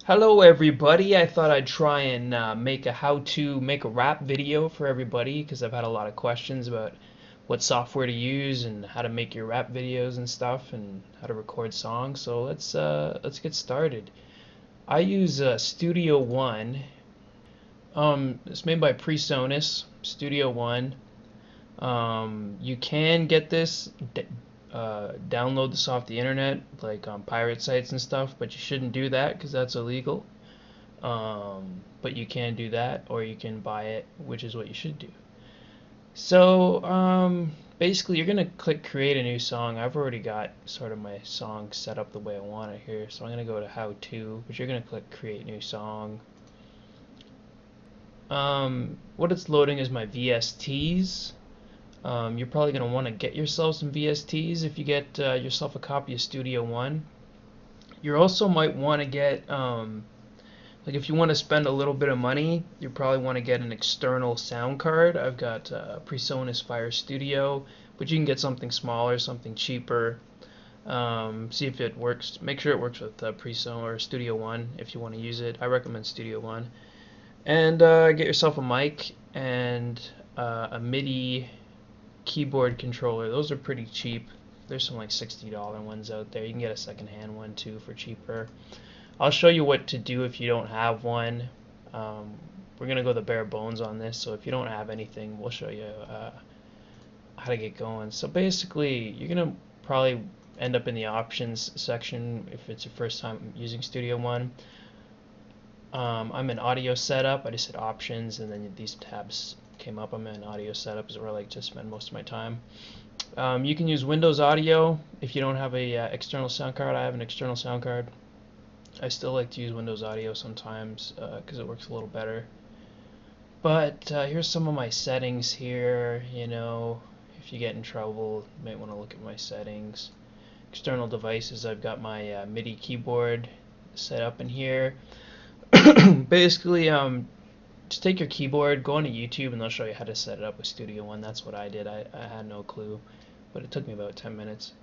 Hello everybody, I thought I'd try and make a how to make a rap video for everybody because I've had a lot of questions about what software to use and how to make your rap videos and stuff and how to record songs. So let's get started. I use Studio One. It's made by Presonus Studio One. You can get this download this off the internet like on pirate sites and stuff, but you shouldn't do that because that's illegal. But you can do that, or you can buy it, which is what you should do. So basically, you're gonna click create a new song. I've already got sort of my song set up the way I want it here, so I'm gonna go to how to, but you're gonna click create new song. What it's loading is my VSTs. You're probably gonna want to get yourself some VSTs if you get yourself a copy of Studio One. You also might want to get like if you want to spend a little bit of money, you probably want to get an external sound card. I've got Presonus Fire Studio, but you can get something smaller, something cheaper. See if it works. Make sure it works with Presonus or Studio One if you want to use it. I recommend Studio One. And get yourself a mic and a MIDI keyboard controller. Those are pretty cheap. There's some like $60 ones out there. You can get a secondhand one too for cheaper. I'll show you what to do if you don't have one. We're gonna go the bare bones on this, so if you don't have anything, we'll show you how to get going. So basically, you're gonna probably end up in the options section if it's your first time using Studio One. I'm in audio setup. I just hit options, and then these tabs came up. I'm in audio setup, is where I like to spend most of my time. You can use Windows Audio if you don't have a external sound card. I have an external sound card. I still like to use Windows Audio sometimes because it works a little better. But here's some of my settings here. You know, if you get in trouble, you might want to look at my settings. External devices, I've got my MIDI keyboard set up in here. Basically, just take your keyboard, go onto YouTube, and they'll show you how to set it up with Studio One. That's what I did. I had no clue, but it took me about 10 minutes.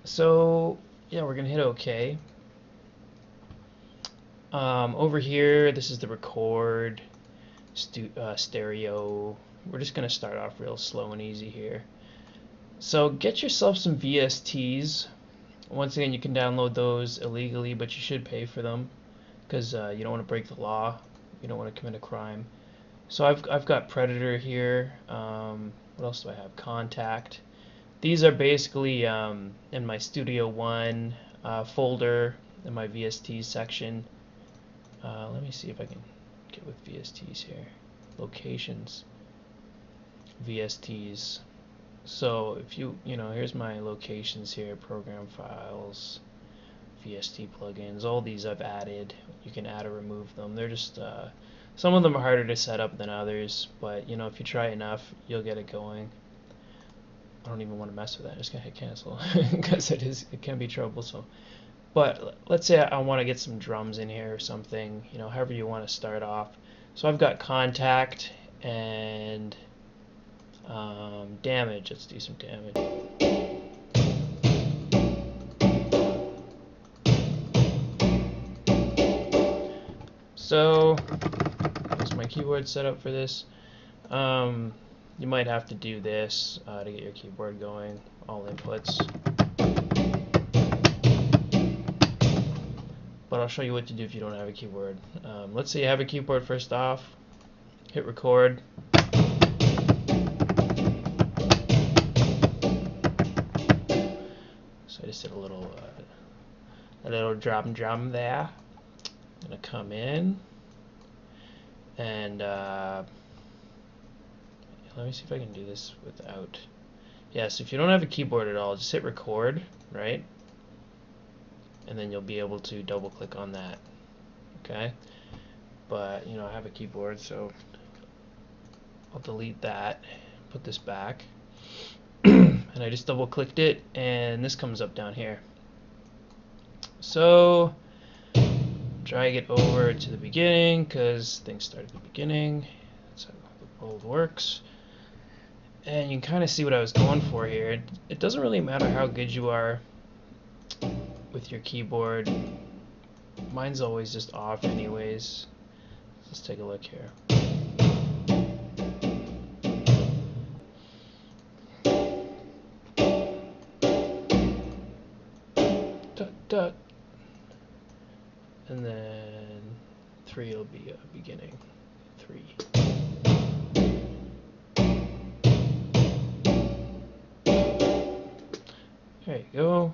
So yeah, we're gonna hit OK. Over here, this is the record, stereo. We're just going to start off real slow and easy here. So get yourself some VSTs. Once again, you can download those illegally, but you should pay for them because you don't want to break the law. You don't want to commit a crime. So I've got Predator here. What else do I have? Contact. These are basically in my Studio One folder in my VSTs section. Let me see if I can get with VSTs here. Locations, VSTs. So if you know, here's my locations here, program files, VST plugins. All these I've added. You can add or remove them. They're just some of them are harder to set up than others, but you know, if you try enough, you'll get it going. I don't even want to mess with that. I'm just gonna hit cancel because it can be troublesome. But let's say I want to get some drums in here or something, you know, however you want to start off. So I've got contact and damage. Let's do some damage. So that's my keyboard set up for this. You might have to do this to get your keyboard going, all inputs. But I'll show you what to do if you don't have a keyboard. Let's say you have a keyboard first off. Hit record. So I just did a little drum there. I'm gonna come in and let me see if I can do this without. Yeah, so if you don't have a keyboard at all, just hit record, right? And then you'll be able to double click on that. Okay, but you know, I have a keyboard, so I'll delete that, put this back, and I just double clicked it, and this comes up down here. So drag it over to the beginning because things start at the beginning. That's how the world works. And you can kind of see what I was going for here. It doesn't really matter how good you are with your keyboard. Mine's always just off anyways. Let's take a look here. Dot, dot. And then 3 will be a beginning. 3. There you go.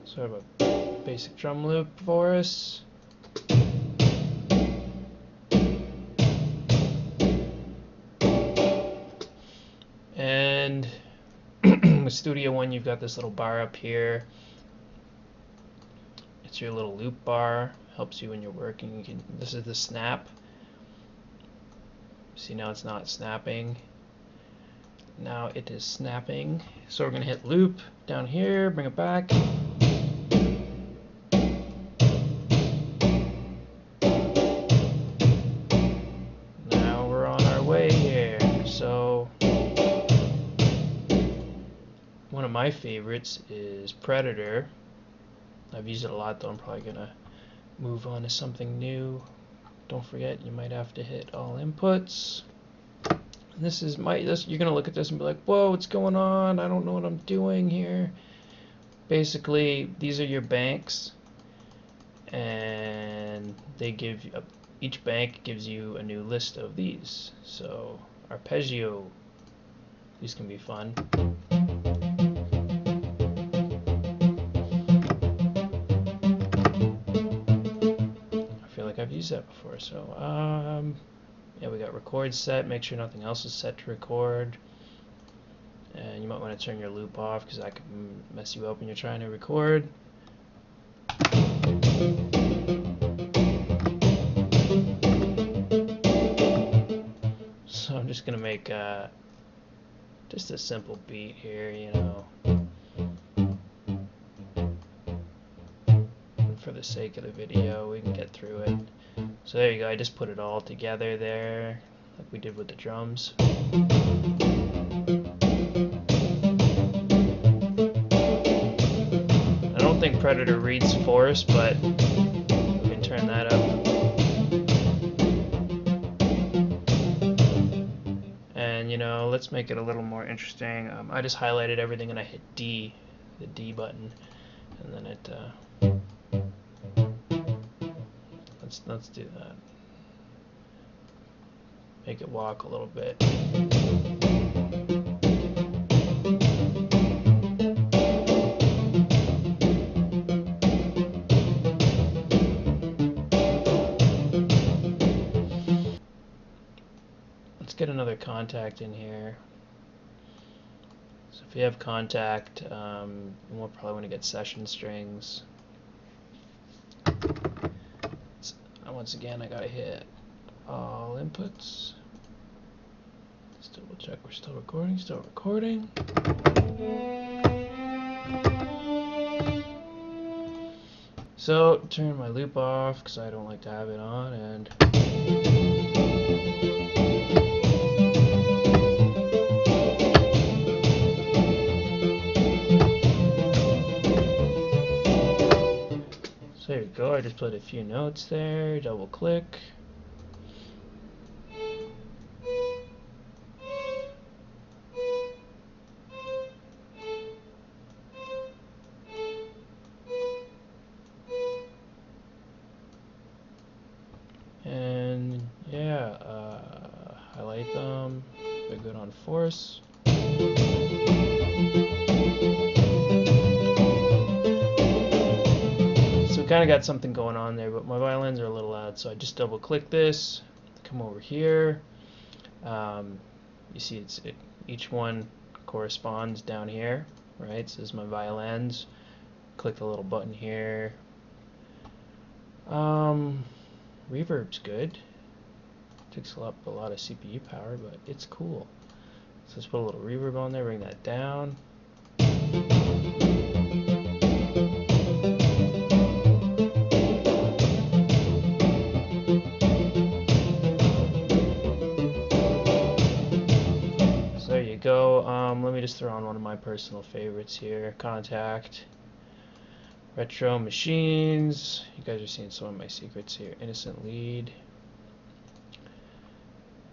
Sort of a basic drum loop for us. And with Studio One, you've got this little bar up here. It's your little loop bar. Helps you when you're working. This is the snap. See, now it's not snapping. Now it is snapping. So we're going to hit loop down here, bring it back. Now we're on our way here. So one of my favorites is Predator. I've used it a lot though. I'm probably going to move on to something new. Don't forget, you might have to hit all inputs. This is you're gonna look at this and be like, whoa, what's going on? I don't know what I'm doing here. Basically, these are your banks, and they give you each bank gives you a new list of these. So arpeggio, these can be fun. I feel like I've used that before. So yeah, we got record set. Make sure nothing else is set to record. And you might want to turn your loop off because that can mess you up when you're trying to record. So I'm just going to make just a simple beat here, you know. And for the sake of the video, we can get through it. So there you go, I just put it all together there, like we did with the drums. I don't think Predator reads force, but we can turn that up. And you know, let's make it a little more interesting. I just highlighted everything and I hit D, the D button, and then it let's do that. Make it walk a little bit. Let's get another contact in here. So if you have contact, we'll probably want to get session strings. Once again, I gotta hit all inputs. Let's double check we're still recording. Still recording. So turn my loop off because I don't like to have it on, and so there you go. I just put a few notes there. Double click. And yeah, highlight them. They're good on force. So we kind of got something going on there, but my violins are a little loud, so I just double click this, come over here. You see each one corresponds down here, right? So this is my violins. Click the little button here. Reverb's good. Takes up a lot of CPU power, but it's cool. So let's put a little reverb on there, bring that down. So there you go. Let me just throw on one of my personal favorites here, Contact. Retro machines. You guys are seeing some of my secrets here. Innocent lead.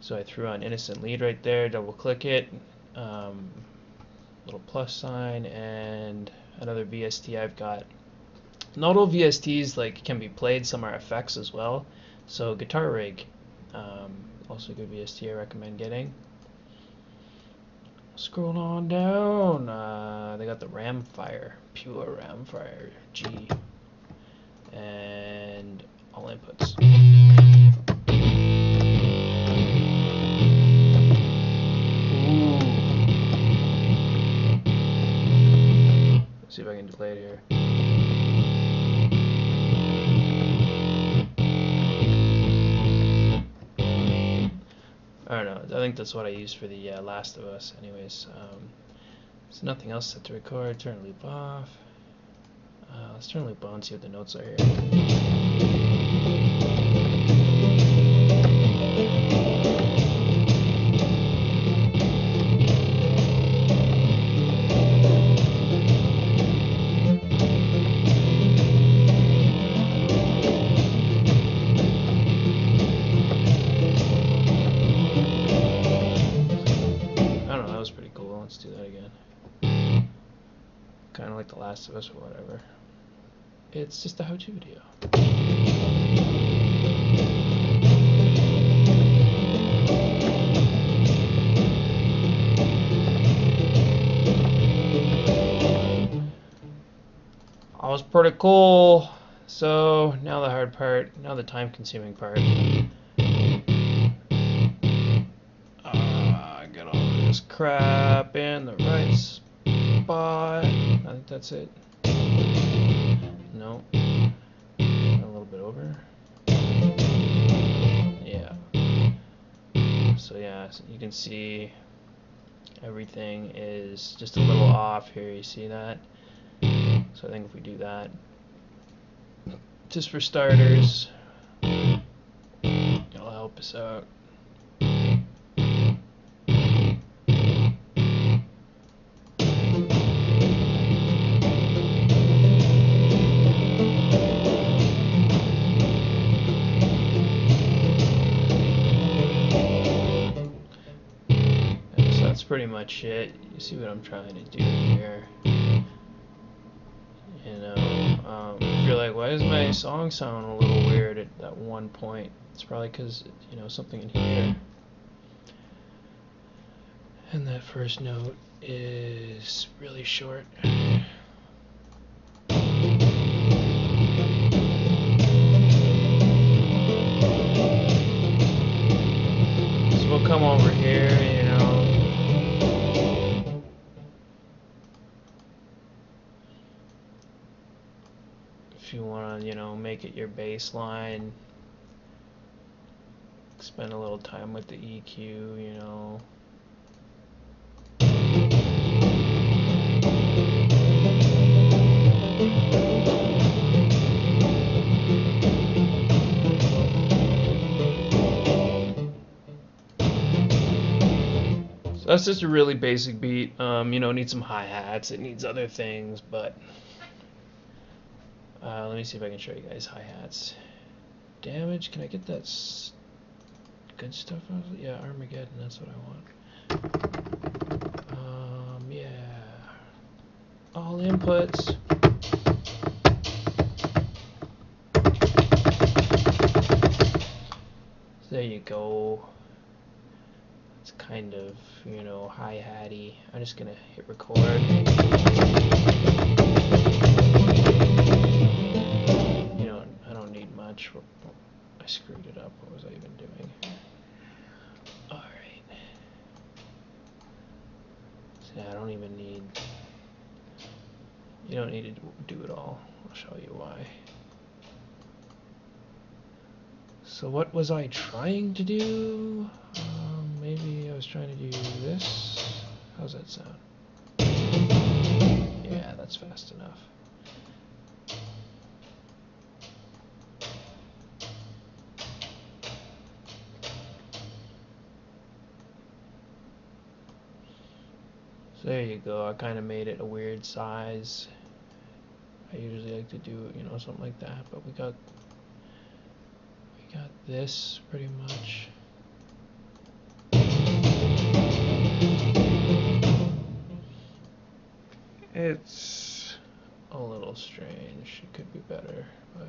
So I threw on innocent lead right there. Double click it. Little plus sign and another VST I've got. Not all VSTs like can be played. Some are effects as well. So guitar rig. Also a good VST I recommend getting. Scroll on down. They got the Ramfire, pure Ramfire G, and all inputs. Ooh. Let's see if I can play it here. I don't know. I think that's what I used for the Last of Us. Anyways, there's nothing else set to record. Turn loop off. Let's turn loop on and see what the notes are here. Let's do that again. Kind of like The Last of Us or whatever. It's just a how-to video. That was pretty cool. So now the hard part, now the time-consuming part. Get all this crap in the right spot. I think that's it. No. A little bit over. Yeah. So yeah, so you can see everything is just a little off here. You see that? So I think if we do that, just for starters, it'll help us out. That's pretty much it. You see what I'm trying to do here. You know, if you're like, why does my song sound a little weird at that one point? It's probably because, you know, something in here. And that first note is really short. So we'll come over here, you know. If you want to, you know, make it your bass line, spend a little time with the EQ, you know. So that's just a really basic beat. You know, it needs some hi-hats, it needs other things, but let me see if I can show you guys hi-hats. Damage, can I get that good stuff out of it? Yeah, Armageddon, that's what I want. Yeah. All inputs. So there you go. It's kind of, you know, hi-hatty. I'm just gonna hit record. You know, I don't need much. I screwed it up. What was I even doing? Alright. So yeah, I don't even need... You don't need to do it all. I'll show you why. So what was I trying to do? Maybe I was trying to do this. How's that sound? Yeah, that's fast enough. So there you go. I kind of made it a weird size. I usually like to do, you know, something like that. But we got this pretty much. It's a little strange. It could be better, but.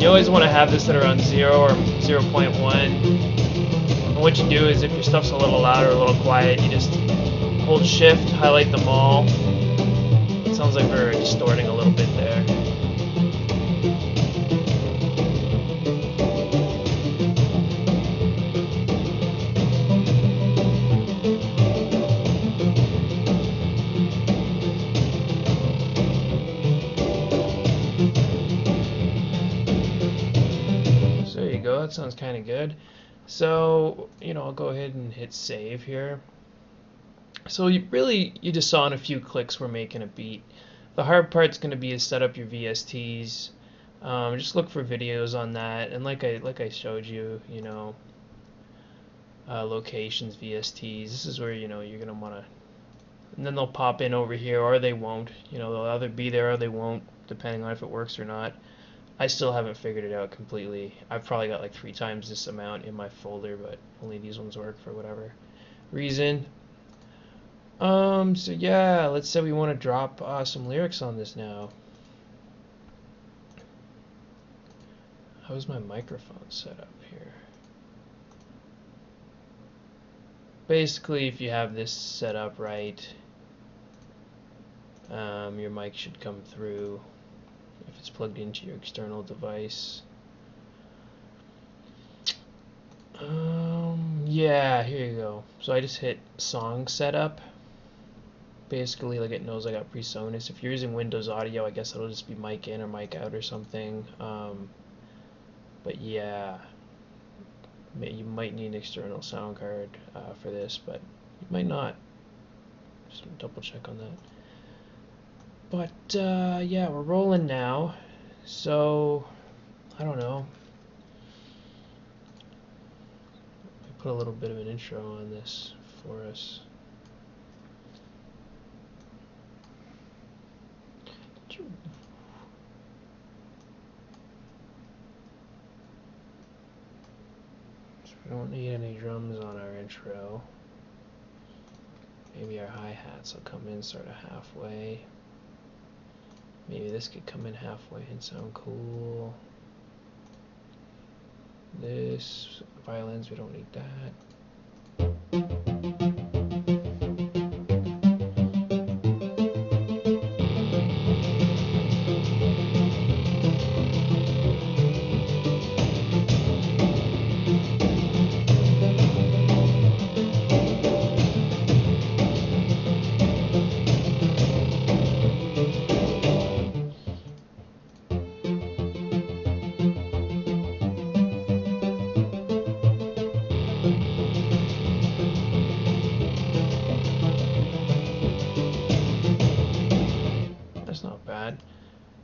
You always want to have this at around 0 or 0.1. And what you do is if your stuff's a little loud or a little quiet, you just hold shift, highlight them all. It sounds like we're distorting a little bit there. That sounds kind of good. So, you know, I'll go ahead and hit save here. So you just saw in a few clicks we're making a beat. The hard part's going to be to set up your VSTs. Just look for videos on that, and like I showed you, you know, locations, VSTs. This is where, you know, you're going to want to, and then they'll pop in over here, or they won't. You know, they'll either be there or they won't, depending on if it works or not. I still haven't figured it out completely. I've probably got like 3 times this amount in my folder, but only these ones work for whatever reason. So yeah, let's say we want to drop some lyrics on this now. How's my microphone set up here? Basically, if you have this set up right, your mic should come through if it's plugged into your external device. Yeah, here you go. So I just hit song setup. Basically, like, it knows I got Presonus. If you're using Windows Audio, I guess it'll just be mic in or mic out or something. But yeah, you might need an external sound card for this, but you might not. Just double check on that. But yeah, we're rolling now. So I don't know. Put a little bit of an intro on this for us. So we don't need any drums on our intro. Maybe our hi-hats will come in sort of halfway. Maybe this could come in halfway and sound cool. This, violins, we don't need that.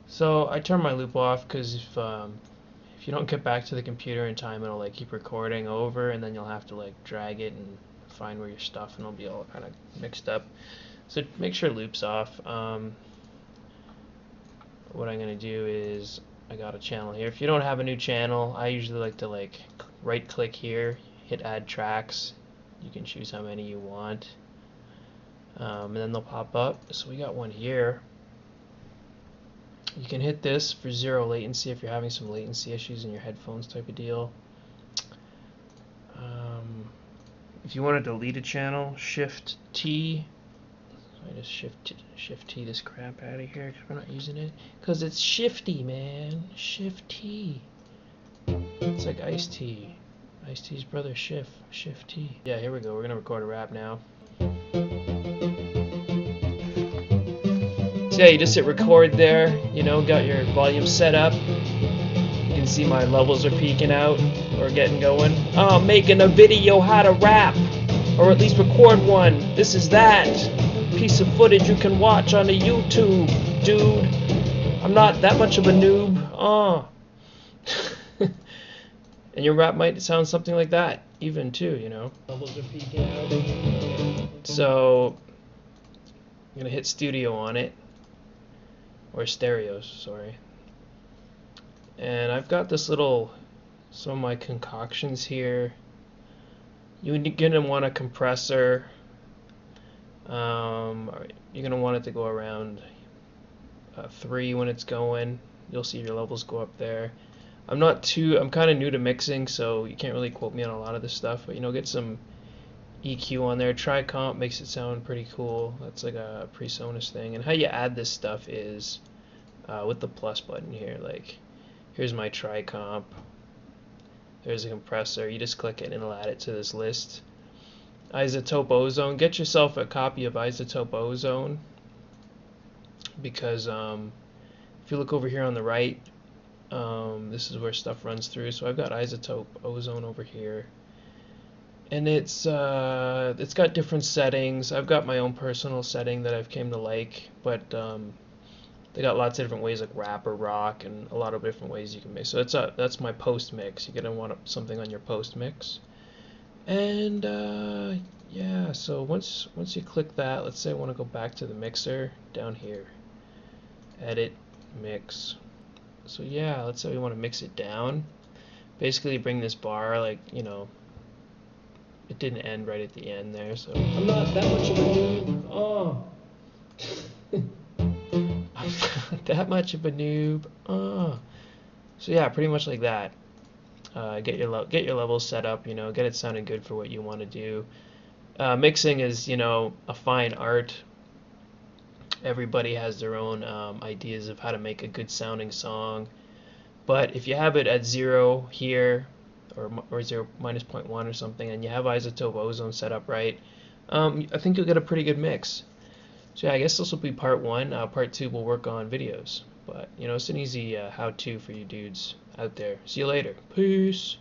So I turn my loop off because if you don't get back to the computer in time, it'll like keep recording over, and then you'll have to like drag it and find where your stuff, and it'll be all kind of mixed up. So make sure loop's off. What I'm gonna do is I got a channel here. If you don't have a new channel, I usually like to like right click here, hit add tracks. You can choose how many you want, and then they'll pop up. So we got one here. You can hit this for 0 latency if you're having some latency issues in your headphones type of deal. If you want to delete a channel, Shift T. I just shift T this crap out of here because we're not using it. Because it's shifty, man. Shift T. It's like iced tea. Iced T's brother, Shift T. Yeah, here we go. We're gonna record a rap now. So yeah, you just hit record there. You know, got your volume set up. You can see my levels are peaking out or getting going. Oh, I'm making a video how to rap, or at least record one. This is that piece of footage you can watch on the YouTube, dude. I'm not that much of a noob. Oh. And your rap might sound something like that, even too, you know. Levels are peaking out. So I'm gonna hit studio on it, or stereos, sorry. And I've got this little, some of my concoctions here. You're gonna want a compressor. You're gonna want it to go around 3 when it's going. You'll see your levels go up there. I'm kind of new to mixing, so you can't really quote me on a lot of this stuff, but you know, get some EQ on there. Tri-comp makes it sound pretty cool. That's like a Presonus thing. And how you add this stuff is with the plus button here. Like, here's my tri-comp. There's a compressor. You just click it and it'll add it to this list. Isotope ozone. Get yourself a copy of Isotope ozone, because if you look over here on the right, this is where stuff runs through. So I've got Isotope ozone over here, and it's got different settings. I've got my own personal setting that I've came to like, but they got lots of different ways, like rap or rock, and a lot of different ways you can mix. So that's my post mix. You're gonna want something on your post mix, and yeah. So once you click that, let's say I want to go back to the mixer down here, edit, mix. So yeah, let's say we want to mix it down. Basically bring this bar, like, you know, it didn't end right at the end there, so I'm not that much of a noob. Oh. I'm not that much of a noob. Oh. So yeah, pretty much like that. Get your levels set up, you know, get it sounding good for what you want to do. Mixing is, you know, a fine art. Everybody has their own ideas of how to make a good sounding song, but if you have it at 0 here, or 0 minus 0.1 or something, and you have Isotope ozone set up right, I think you'll get a pretty good mix. So yeah, I guess this will be part 1. Part 2 will work on videos, but you know, it's an easy how-to for you dudes out there. See you later. Peace.